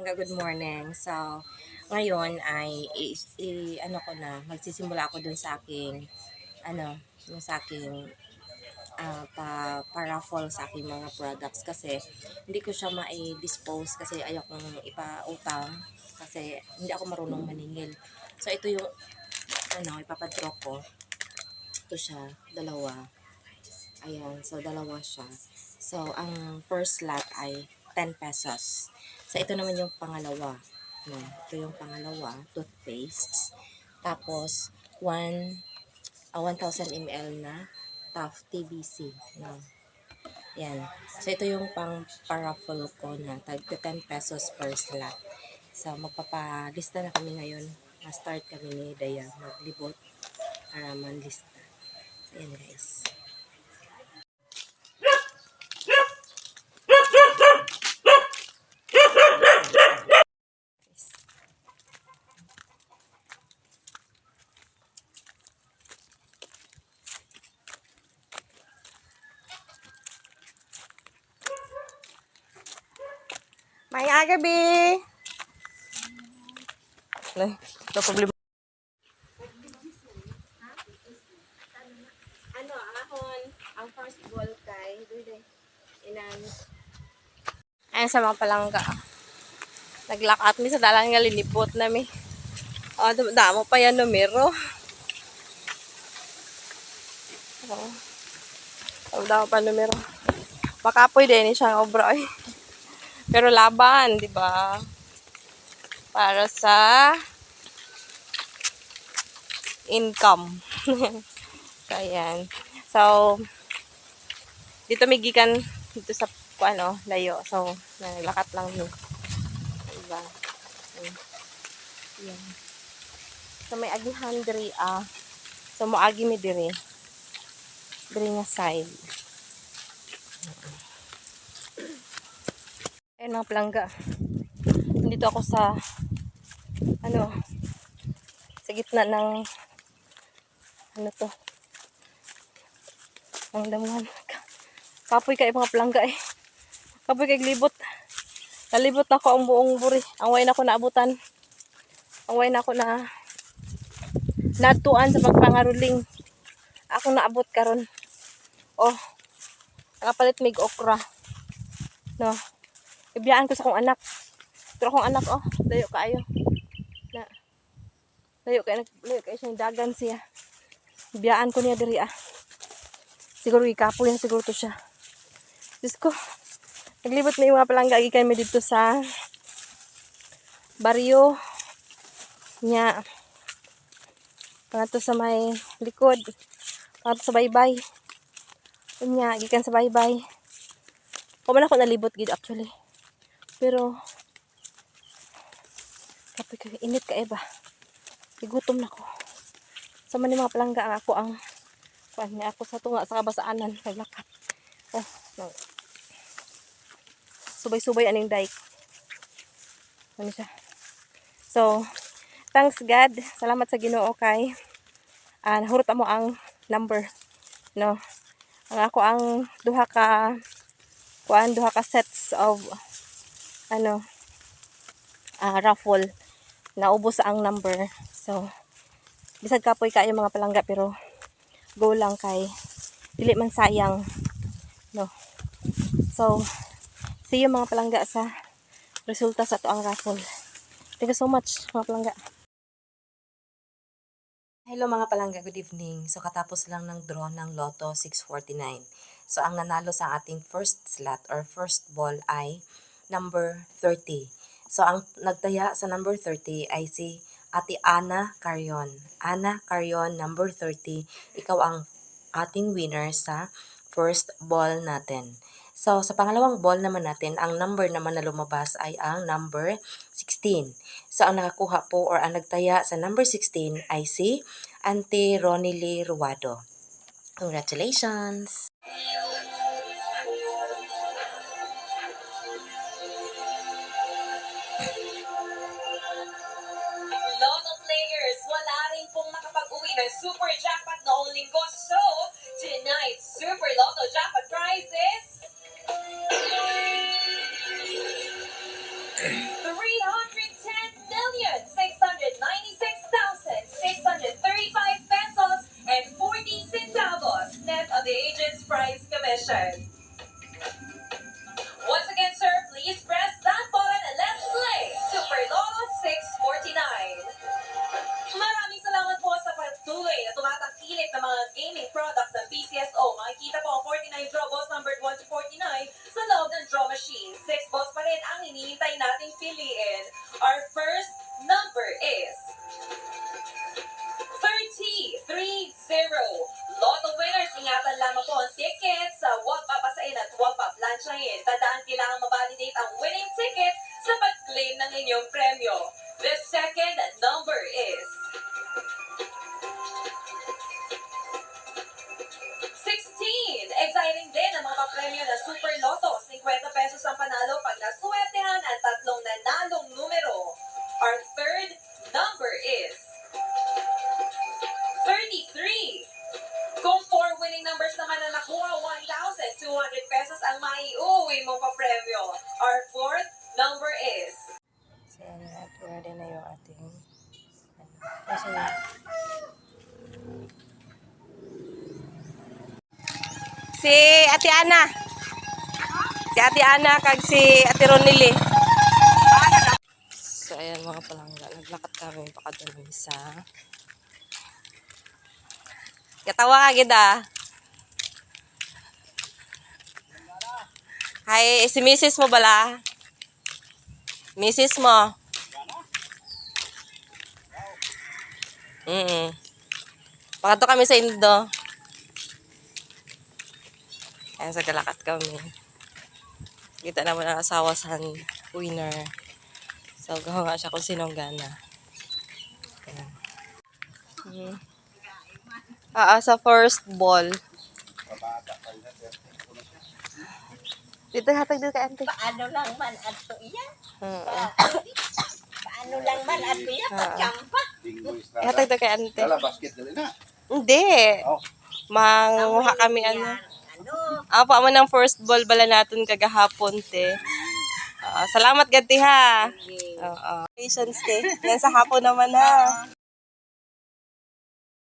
palangga, good morning. So, ngayon ay ano ko na, magsisimula ako dun sa aking yung sa aking pa-raffle sa aking mga products kasi hindi ko siya mai-dispose kasi ayokong ipa-utang kasi hindi ako marunong maningil. So, ito yung ipapadraw ko. Ito siya, dalawa. Ayan, so dalawa siya. So, ang first lot ay 10 pesos. So, ito naman yung pangalawa. No, ito yung pangalawa, toothpaste. Tapos, 1,000 ml na Tough TBC. No. Yan. So, ito yung pang-paraffle ko na tag 10 pesos per slot. So, magpapalista na kami ngayon. Ma-start kami ni Daya maglibot para manlista. So, yan guys. May agabi! Ito problema. Ang first ball kay, ayan sa mga palangga. Nag-lock out mi sa dalang nga linipot na mi. O, damo pa yan numero. Damo pa numero. Makapoy din siyang obra eh. Pero laban, di ba? Para sa income. So, ayan. So, dito may gikan dito sa layo. So, naglakat lang yun. Diba? Ayan. So, may agihan diri So, moagi mi diri. Diri nga side. Ayan mga palangga. Dito ako sa sa gitna ng ang damuhan. Kapoy kay mga palangga eh. Kapoy kay libot. Nalibot ako ang buong buri. Ang way na ako naabutan. Ang way na ako na natuan sa pagpangaruling. Ako naabot karon. Oh. Nakapalit mig okra. No. Ibiyaan ko sa akong anak. Pero akong anak layo kaayo. Layo kay siyang dagan siya. Ibiyaan ko niya diri Siguro ikapoy na siguro to siya. Diyos ko. Naglibot na yung mga palangga kami dito sa baryo nya. Pangato sa may likod. Pangato sa baybay. Nya, gikan sa baybay. Kuman ako nalibot gid actually. Pero kapag init ka ba? Igutom na ko. Sa man mga palangga ako ako sa tunga sa kabasaanan naglakat. Subay-subay aning dike. Ano siya? So, thanks God. Salamat sa Ginoo kay nahurot mo ang number. No. Ang ako ang duha ka sets of raffle. Naubos ang number. So, bisag kapoy kayo mga palangga pero go lang kay dili man sayang. No. So, see you mga palangga sa resulta sa to ang raffle. Thank you so much mga palangga. Hello mga palangga, good evening. So katapos lang ng draw ng Lotto 649. So ang nanalo sa ating first slot or first ball ay number 30. So ang nagtaya sa number 30 ay si Ate Ana Carion. Ana Carion, number 30. Ikaw ang ating winner sa first ball natin. So, sa pangalawang ball naman natin, ang number naman na lumabas ay ang number 16. So, ang nakakuha po or ang nagtaya sa number 16 ay si Auntie Ronily Ruado. Congratulations! Lotto players, wala rin pong nakapag-uwi ng super jackpot noong linggo. So, tonight's Super Lotto jackpot prize is prize commission. Once again, sir, please press that button and let's play Super Lotto 649. Maraming salamat po sa patuloy na tumatangkilik ng mga gaming products ng PCSO. Makikita po ang 49 draw balls numbered 1 to 49 sa loob ng draw machine. 6 balls pa rin ang hinihintay nating piliin. Our first number is 30. Lotto winners, ingatan lamang po ang tickets sa huwag papasain at huwag paplansyahin. Tandaan, kailangan mabalidate ang winning ticket sa pag-claim ng inyong premyo. The second number is 16. Exciting din ang mga premyo na Super Lotto. 50 pesos ang panalo pag naswertehan ang tatlong nanalong numero. Our third number is 33. Kung 4 winning numbers naman na nakuha, 1,200 pesos ang maiuwi mo pa premyo. Our fourth number is So, at ready na yung ating kasi si Ate Ana. Si Ate Ana kag si Ate Ronili. So, ayan mga palangga. Naglakad kami pakadun sa katawa ka gida. Hi, si Mrs. mo bala? Mrs. mo? Pakato kami sa Indo. Ayan, sa galakat kami. Kita naman ang asawa sa winner. So, gawa nga siya kung sinong gana. Ayan. Sa first ball. Dito, hatag dito kay auntie. Paano lang man ato iya? Oo. Paano lang man ato iya? Pagkampa? Hatag dito kay auntie. Dala basket dali na. Hindi. Oh. Manguha kami ano. Ano? Apa mo ng first ball bala natin kagahapon, te. Salamat ganti ha. Oo. Patience, te. Yan sa hapon naman ha.